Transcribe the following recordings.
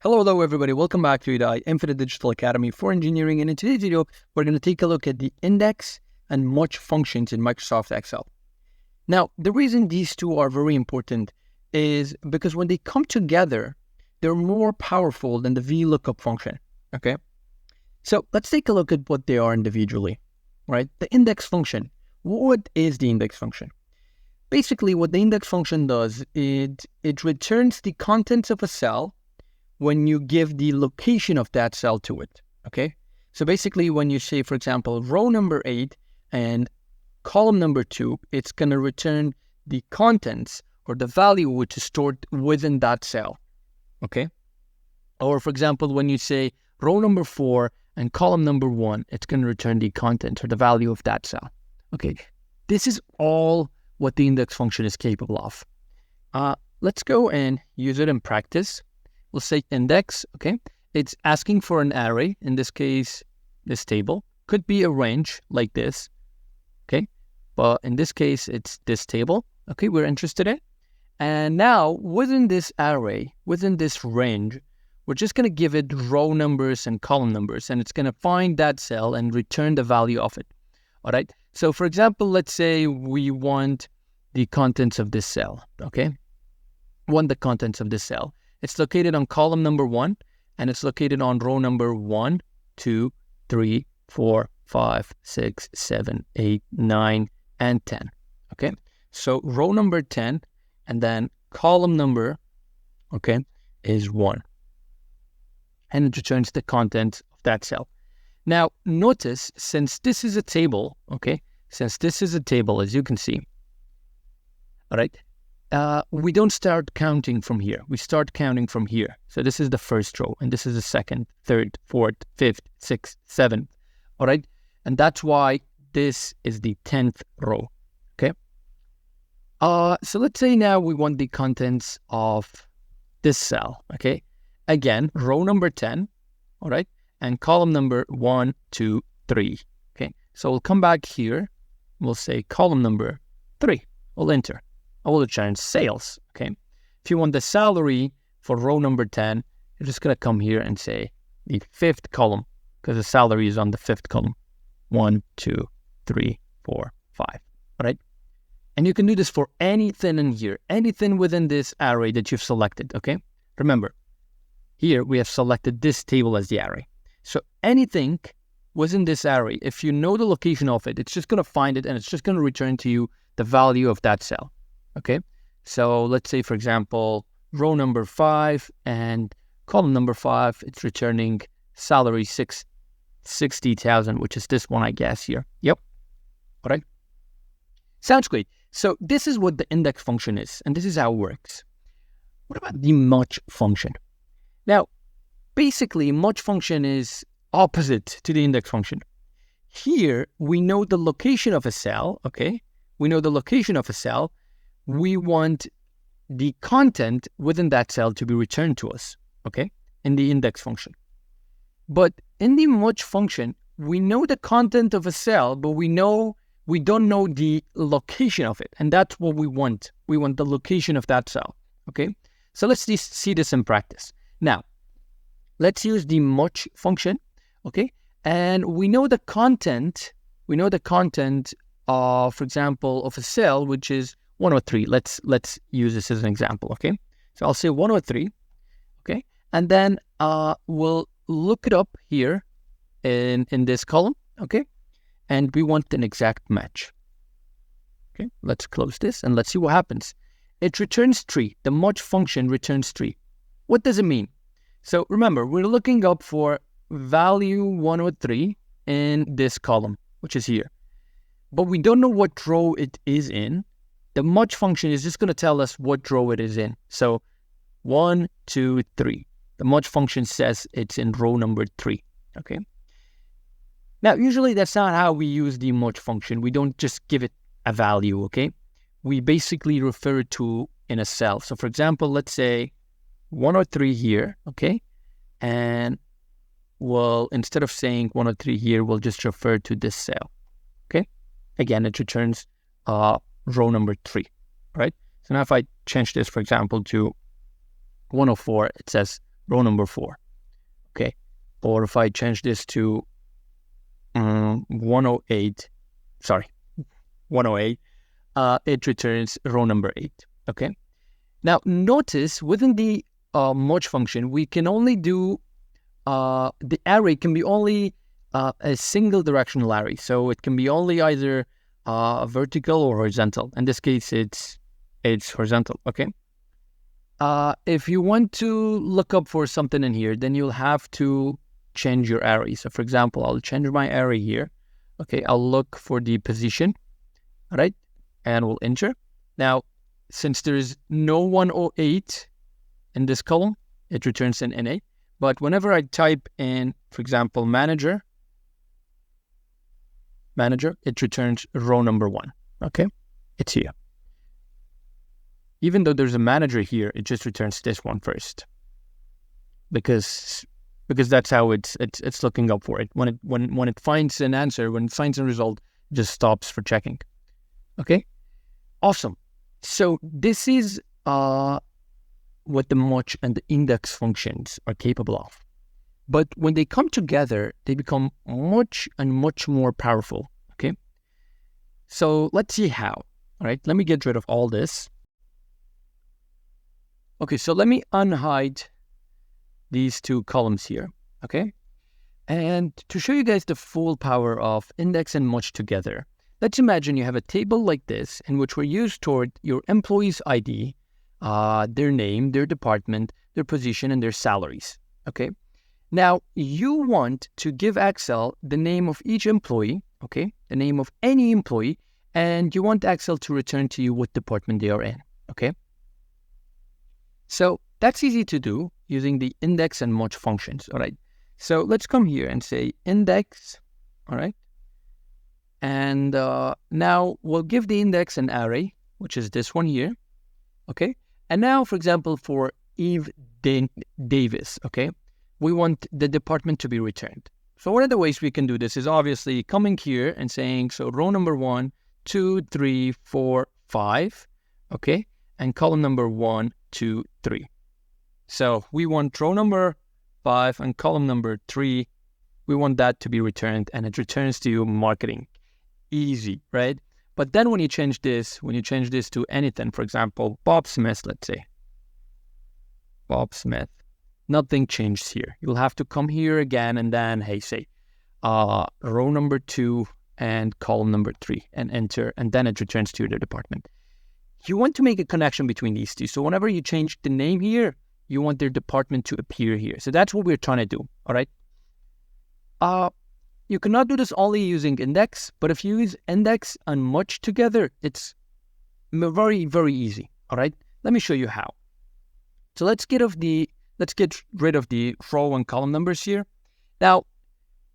Hello everybody, welcome back to the Infinite Digital Academy for Engineering, and in today's video we're going to take a look at the index and much functions in Microsoft Excel. Now the reason these two are very important is because when they come together they're more powerful than the VLOOKUP function. Okay, so let's take a look at what they are individually. Right, the index function. What is the index function? Basically what the index function does is it returns the contents of a cell when you give the location of that cell to it, okay? So basically when you say, for example, row number 8 and column number 2, it's going to return the contents or the value which is stored within that cell, okay? Or for example, when you say row number 4 and column number 1, it's going to return the content or the value of that cell, okay? This is all what the index function is capable of. Let's go and use it in practice. We'll say index, okay? It's asking for an array, in this case, this table. Could be a range like this, okay? But in this case, it's this table, okay, we're interested in. And now, within this array, within this range, we're just going to give it row numbers and column numbers, and it's going to find that cell and return the value of it, all right? So, for example, let's say we want the contents of this cell, okay? Want the contents of this cell. It's located on column number 1, and it's located on row number 1, 2, 3, 4, 5, 6, 7, 8, 9, and 10. Okay, so row number 10, and then column number, okay, is 1. And it returns the content of that cell. Now, notice, since this is a table, okay, since this is a table, as you can see, all right, we don't start counting from here. We start counting from here. So this is the first row, and this is the second, third, fourth, fifth, sixth, seventh. All right. And that's why this is the 10th row. Okay. So let's say now we want the contents of this cell. Okay. Again, row number 10. All right. And column number 1, 2, 3. Okay. So we'll come back here. We'll say column number 3. We'll enter. I will return sales, okay? If you want the salary for row number 10, you're just going to come here and say the 5th column, because the salary is on the 5th column. 1, 2, 3, 4, 5, all right? And you can do this for anything in here, anything within this array that you've selected, okay? Remember, here we have selected this table as the array. So anything within this array, if you know the location of it, it's just going to find it, and it's just going to return to you the value of that cell. Okay, so let's say, for example, row number 5 and column number 5, it's returning salary 60,000, which is this one, I guess, here. Yep. All right. Sounds great. So this is what the index function is, and this is how it works. What about the much function? Now, basically, much function is opposite to the index function. Here, we know the location of a cell, okay? We know the location of a cell. We want the content within that cell to be returned to us, okay, in the index function. But in the much function, we know the content of a cell, but we don't know the location of it, and that's what we want. We want the location of that cell, okay? So let's see this in practice. Now, let's use the much function, okay? And we know the content. We know the content of, for example, of a cell, which is 103. Let's use this as an example, okay? So I'll say 103, okay? And then we'll look it up here in this column, okay? And we want an exact match. Okay, let's close this and let's see what happens. It returns 3. The much function returns 3. What does it mean? So remember, we're looking up for value 103 in this column, which is here. But we don't know what row it is in. The much function is just going to tell us what row it is in. So 1, 2, 3. The much function says it's in row number 3. Okay. Now, usually that's not how we use the much function. We don't just give it a value, okay? We basically refer to in a cell. So for example, let's say 103 here, okay? And we'll, instead of saying 103 here, we'll just refer to this cell, okay? Again, it returns row number 3, right? So now if I change this, for example, to 104, it says row number 4, okay? Or if I change this to 108, it returns row number 8, okay? Now, notice within the merge function, we can only do, the array can be only a single directional array. So it can be only either vertical or horizontal. In this case, it's horizontal, okay? If you want to look up for something in here, then you'll have to change your array. So for example, I'll change my array here. Okay, I'll look for the position, all right? And we'll enter. Now, since there is no 108 in this column, it returns an NA. But whenever I type in, for example, manager, it returns row number 1, okay? It's here. Even though there's a manager here, it just returns this one first, because that's how it's looking up for it. When it finds an answer, when it finds a result, it just stops for checking. Okay, awesome. So this is what the merge and the index functions are capable of. But when they come together, they become much and much more powerful. Okay, so let's see how. All right, let me get rid of all this. Okay, so let me unhide these 2 columns here, okay? And to show you guys the full power of index and merge together, let's imagine you have a table like this in which we're used toward your employee's ID, their name, their department, their position, and their salaries, okay? Now, you want to give Excel the name of each employee, okay? The name of any employee, and you want Excel to return to you what department they are in, okay? So that's easy to do using the index and merge functions, all right? So let's come here and say index, all right? And now we'll give the index an array, which is this one here, okay? And now, for example, for Eve Davis, okay? We want the department to be returned. So one of the ways we can do this is obviously coming here and saying, so row number 1, 2, 3, 4, 5, okay? And column number 1, 2, 3. So we want row number 5 and column number 3. We want that to be returned, and it returns to you marketing. Easy, right? But then when you change this to anything, for example, Bob Smith, let's say. Bob Smith. Nothing changed here. You'll have to come here again and then, hey, say, row number 2 and column number 3 and enter, and then it returns to your department. You want to make a connection between these two. So whenever you change the name here, you want their department to appear here. So that's what we're trying to do, all right? You cannot do this only using index, but if you use index and merge together, it's very, very easy, all right? Let me show you how. So let's get rid of the row and column numbers here. Now,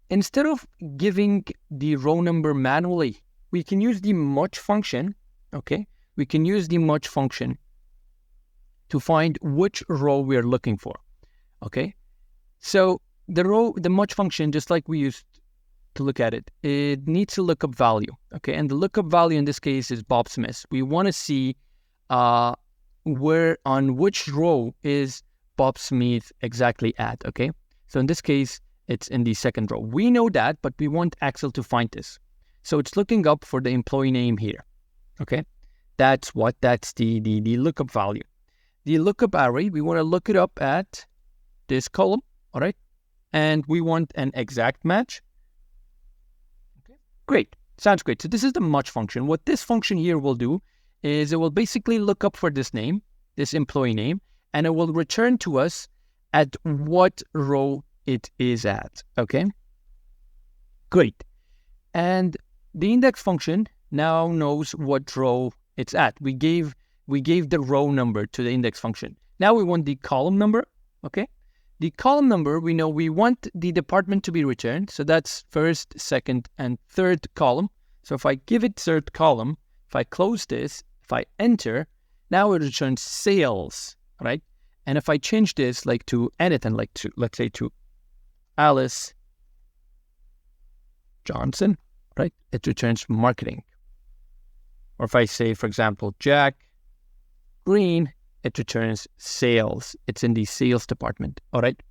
instead of giving the row number manually, we can use the merge function, okay? We can use the merge function to find which row we are looking for, okay? So the merge function, just like we used to look at it, it needs a lookup value, okay? And the lookup value in this case is Bob Smith. We want to see where on which row is Bob Smith exactly at, okay? So in this case, it's in the second row. We know that, but we want Excel to find this. So it's looking up for the employee name here, okay? That's the lookup value. The lookup array, we want to look it up at this column, all right? And we want an exact match. Okay, great, sounds great. So this is the merge function. What this function here will do is it will basically look up for this name, this employee name, and it will return to us at what row it is at, okay? Great. And the index function now knows what row it's at. We gave the row number to the index function. Now we want the column number, okay? The column number, we know we want the department to be returned. So that's first, second, and third column. So if I give it third column, if I close this, if I enter, now it returns sales, right? And if I change this like to anything, like to, let's say to Alice Johnson, right? It returns marketing. Or if I say, for example, Jack Green, it returns sales. It's in the sales department. All right.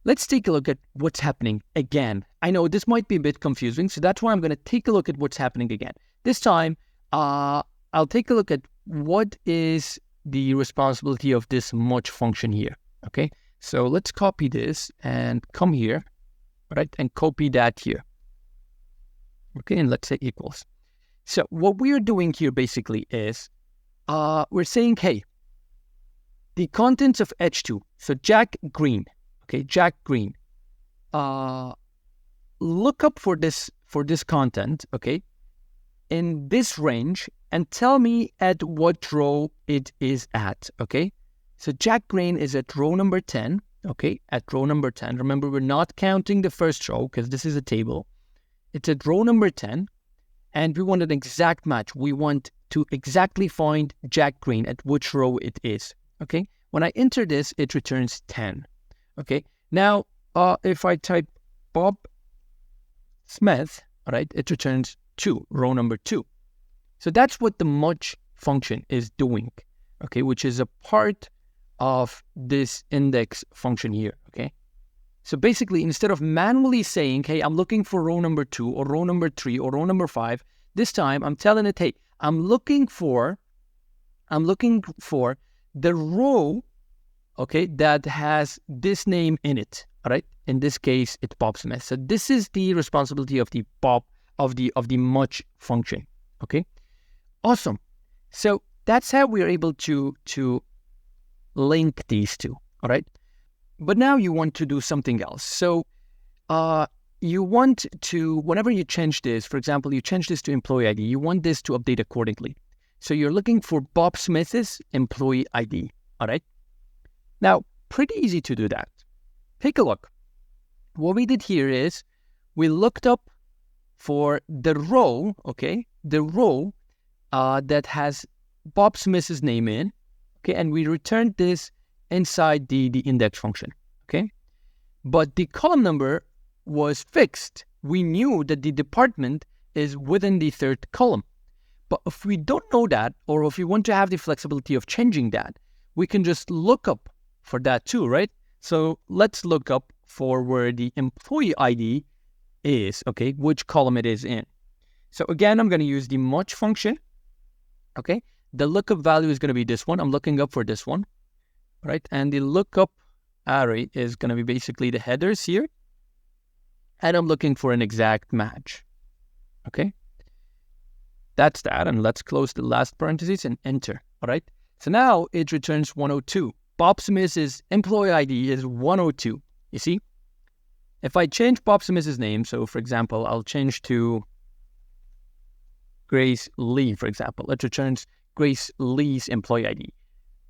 Let's take a look at what's happening again. I know this might be a bit confusing, so that's why I'm going to take a look at what's happening again. This time, I'll take a look at what is the responsibility of this much function here. Okay. So let's copy this and come here, right, and copy that here. Okay, and let's say equals. So what we are doing here basically is we're saying, hey, the contents of H2, so Jack Green, okay, Jack Green, look up for this content, okay, in this range and tell me at what row it is at, okay? So Jack Green is at row number 10, okay, at row number 10. Remember, we're not counting the first row because this is a table. It's at row number 10, and we want an exact match. We want to exactly find Jack Green at which row it is, okay? When I enter this, it returns 10, okay? Now, if I type Bob Smith, all right, it returns 2, row number 2. So that's what the much function is doing, okay, which is a part of this index function here, okay? So basically, instead of manually saying, hey, I'm looking for row number 2 or row number 3 or row number 5, this time I'm telling it, hey, I'm looking for the row, okay, that has this name in it, all right? In this case, it's Bob Smith. So this is the responsibility of the the much function, okay? Awesome. So that's how we are able to link these two, all right? But now you want to do something else. So you want to, whenever you change this, for example, you change this to employee ID, you want this to update accordingly. So you're looking for Bob Smith's employee ID, all right? Now, pretty easy to do that. Take a look. What we did here is we looked up for the row, okay, the row that has Bob Smith's name in, okay, and we returned this inside the index function, okay? But the column number was fixed. We knew that the department is within the third column. But if we don't know that, or if we want to have the flexibility of changing that, we can just look up for that too, right? So let's look up for where the employee ID is, okay, which column it is in. So again, I'm going to use the much function, okay? The lookup value is going to be this one. I'm looking up for this one, right? And the lookup array is going to be basically the headers here. And I'm looking for an exact match, okay? That's that. And let's close the last parentheses and enter, all right? So now it returns 102. Bob Smith's employee ID is 102, you see? If I change Bob Smith's name, so for example, I'll change to Grace Lee, for example. It returns Grace Lee's employee ID.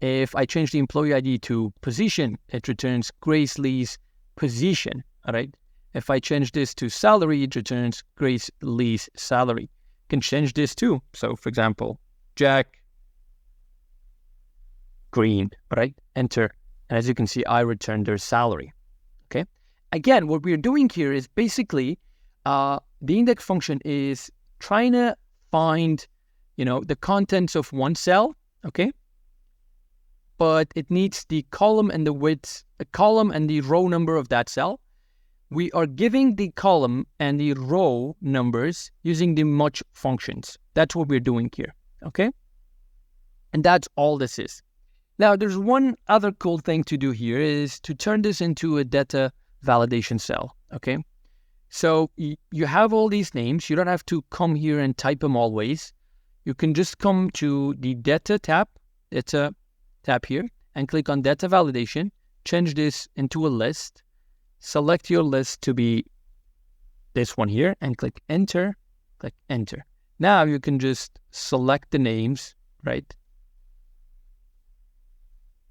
If I change the employee ID to position, it returns Grace Lee's position, all right? If I change this to salary, it returns Grace Lee's salary. You can change this too. So for example, Jack Green, right? Enter. And as you can see, I returned their salary, okay? Again, what we're doing here is basically the index function is trying to find, the contents of one cell, okay? But it needs the column and the width, a column and the row number of that cell. We are giving the column and the row numbers using the much functions. That's what we're doing here, okay? And that's all this is. Now, there's one other cool thing to do here is to turn this into a data validation cell, okay? So you have all these names. You don't have to come here and type them always. You can just come to the data tab here, and click on data validation, change this into a list, select your list to be this one here, and click enter. Now you can just select the names, right?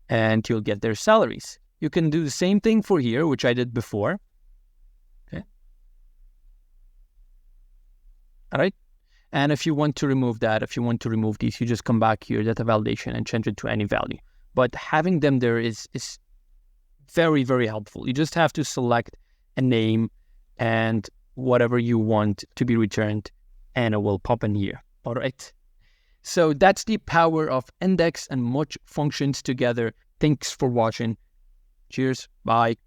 And you'll get their salaries. You can do the same thing for here, which I did before. Okay. All right. And if you want to remove that, if you want to remove these, you just come back here, data validation, and change it to any value. But having them there is very, very helpful. You just have to select a name and whatever you want to be returned, and it will pop in here. All right. So that's the power of index and much functions together. Thanks for watching. Cheers. Bye.